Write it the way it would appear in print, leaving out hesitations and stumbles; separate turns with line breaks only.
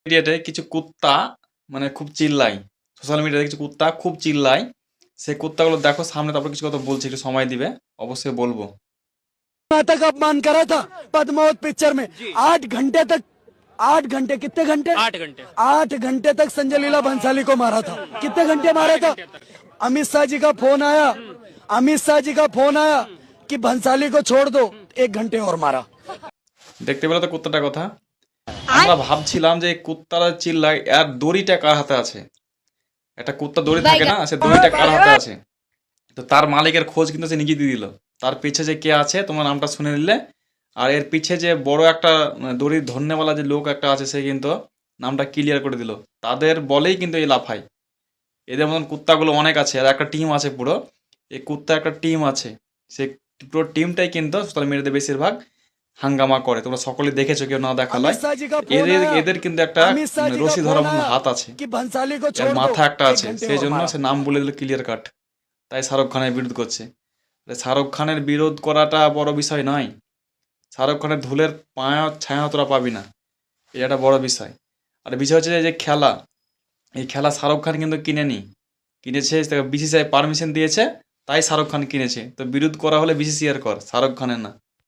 মিডিয়াতে কিছু কুত্তা মানে খুব চিল্লায়, সোশ্যাল মিডিয়াতে কিছু কুত্তা খুব চিল্লায়। সেই কুত্তাগুলো দেখো সামনে, তারপর কিছু কথা বলছি, একটু সময় দিবে, অবশ্যই বলবো।
तक अपमान करा था पद्मावत पिक्चर में 8 घंटे तक 8 घंटे कितने घंटे
8 घंटे
8 घंटे तक संजय लीला भंसाली को मारा था। कितने घंटे मारा था? अमित शाह जी का फोन आया, अमित शाह जी का फोन आया कि भंसाली को छोड़ दो, 1 घंटे और मारा।
দেখতে পেলে তো কুত্তাটার কথা। আমরা ভাবছিলাম যে এই কুত্তারা চিল্লায়, আর দড়িটা কার হাতে আছে? একটা কুত্তা দড়ি থাকে না, সে দড়িটা কার হাতে আছে? তো তার মালিকের খোঁজ কিন্তু সে নিজে দিয়ে দিল। তার পিছে যে কে আছে তোমার নামটা শুনে নিলে, আর এর পিছে যে বড় একটা দড়ির ধন্যওয়ালা যে লোক একটা আছে, সে কিন্তু নামটা ক্লিয়ার করে দিল। তাদের বলেই কিন্তু এই লাফায়। এদের মতন কুত্তাগুলো অনেক আছে, আর একটা টিম আছে পুরো। এই কুত্তা একটা টিম আছে, সে পুরো টিমটাই কিন্তু সোশ্যাল মিডিয়াতে বেশিরভাগ হাঙ্গামা করে। তোমরা সকলে দেখেছো, কেউ না দেখালয়।
अमित शाह जी का फोन
এদের
आया,
এদের কিন্তু একটা
अमित शाह जी का
রশি ধরার
फोन
মতন
आया
হাত আছে,
कि भंसाली को
এর
छोड़ दो,
মাথা একটা
1
আছে,
घंटे
সেই
और
জন্য
मारा।
সে নাম বলে দিল ক্লিয়ার কাট। তাই শাহরুখ খানের বিরোধ করছে। শাহরুখ খানের বিরোধ করাটা বড় বিষয় নয়। শাহরুখ খানের ধুলের পায়া ছায়া তোরা পাবি না, এটা একটা বড় বিষয়। আর বিষয় হচ্ছে যে খেলা, এই খেলা শাহরুখ খান কিন্তু কিনেনি, কিনেছে বিসিসিআই পারমিশন দিয়েছে, তাই শাহরুখ খান কিনেছে। তো বিরোধ করা হলে বিসিসিআই কর, শাহরুখ খানের না।